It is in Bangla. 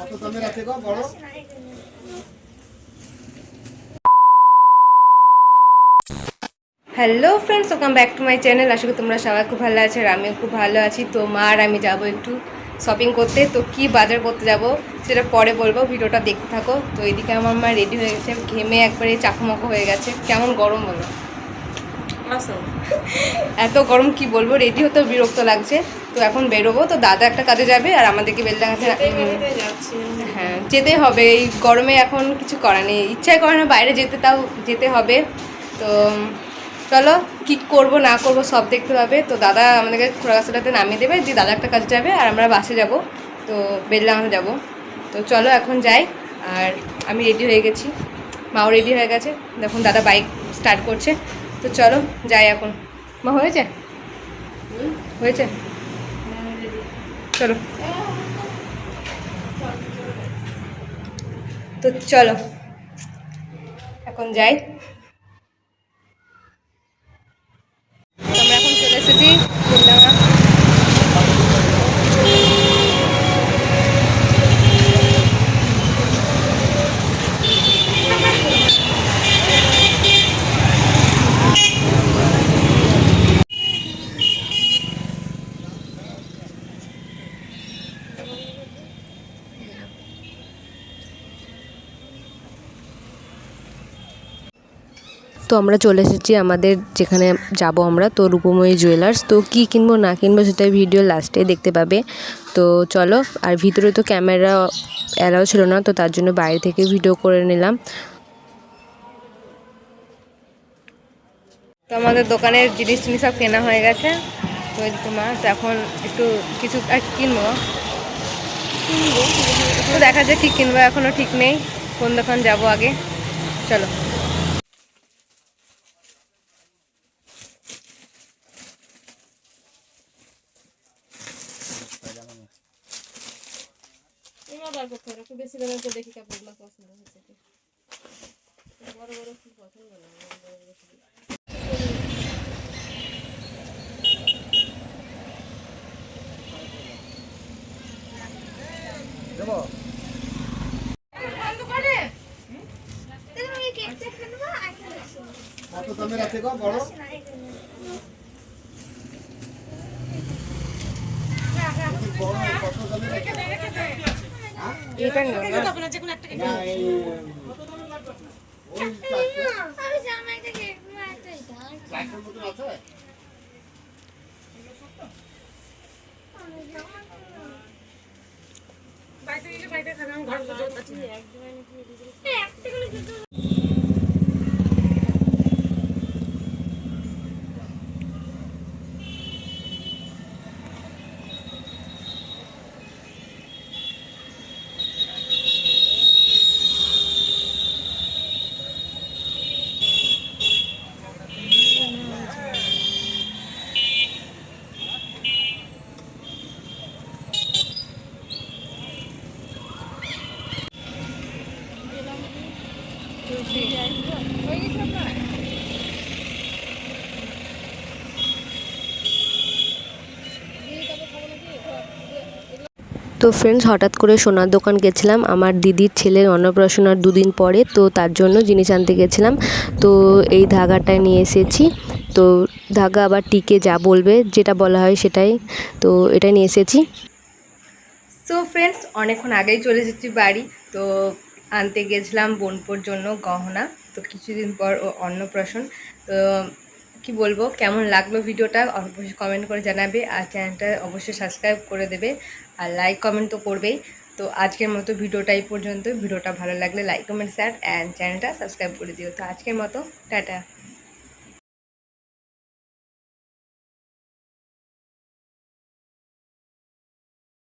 Hello friends, welcome back to my channel. আশা করি তোমরা সবাই খুব ভালো আছো আর আমিও খুব ভালো আছি। তো মা আর আমি যাবো একটু শপিং করতে। তো কি বাজার করতে যাব সেটা পরে বলবো, ভিডিওটা দেখতে থাকো। তো এদিকে আমার মা রেডি হয়ে গেছে, ঘেমে একবারে চাকমাকো হয়ে গেছে। কেমন গরম বলো, এত গরম কি বলবো, রেডি হতেও বিরক্ত লাগছে। তো এখন বেরোবো, তো দাদা একটা কাজে যাবে আর আমাদেরকে বেলডাঙাতে হ্যাঁ যেতে হবে। এই গরমে এখন কিছু করার নেই, ইচ্ছাই করে না বাইরে যেতে, তাও যেতে হবে। তো চলো কী করবো না করবো সব দেখতে হবে। তো দাদা আমাদেরকে খোলাগাছাটাতে নামিয়ে দেবে, দিয়ে দাদা একটা কাজে যাবে আর আমরা বাসে যাব। তো বেলডাঙাতে যাব। তো চলো এখন যাই। আর আমি রেডি হয়ে গেছি, মাও রেডি হয়ে গেছে। দেখুন দাদা বাইক স্টার্ট করছে। তো চলো যাই এখন। মা হয়েছে হয়েছে চলো। তো চলো এখন যাই। আমরা এখন চলে এসেছি বেলডাঙা। তো আমরা চলে এসেছি আমাদের যেখানে যাব আমরা, তো রূপময়ী জুয়েলার্স। তো কী কিনবো না কিনবো সেটা ভিডিও লাস্টে দেখতে পাবে। তো চলো। আর ভিতরে তো ক্যামেরা অ্যালাউ ছিল না, তো তার জন্য বাইরে থেকে ভিডিও করে নিলাম। তো আমাদের দোকানের জিনিস সব কেনা হয়ে গেছে। তো তোমার তো এখন একটু কিছু আর কিনবো, তো দেখা যায় কী কিনবো, এখনও ঠিক নেই কোন দোকান যাব আগে। চলো। বেশি দামের তো দেখি কাপড়গুলো পছন্দ হচ্ছে, বড় বড় খুব পছন্দ না। তো ফ্রেন্ডস, হঠাৎ করে সোনার দোকান গেছিলাম আমার দিদির ছেলের অন্নপ্রাশনের দুদিন পরে, তো তার জন্য জিনিস আনতে গেছিলাম। তো এই ধাগাটা নিয়ে এসেছি। তো ধাগা আবার টিকে যা বলবে, যেটা বলা হয় সেটাই। তো এটা নিয়ে এসেছি। সো ফ্রেন্ডস, অনেকক্ষণ আগেই চলে এসেছি বাড়ি। তো আনতে গেছিলাম বোনপোর জন্য গহনা। তো কিছুদিন পর ও অন্নপ্রাশন। তো কি বলবো, কেমন লাগলো ভিডিওটা অবশ্যই কমেন্ট করে জানাবে। আর চ্যানেলটা অবশ্যই সাবস্ক্রাইব করে দেবে আর লাইক কমেন্ট তো করবেই। তো আজকের মতো ভিডিওটা এই পর্যন্ত। ভিডিওটা ভালো লাগলে লাইক কমেন্ট শেয়ার অ্যান্ড চ্যানেলটা সাবস্ক্রাইব করে দিও। তো আজকের মতো টাটা।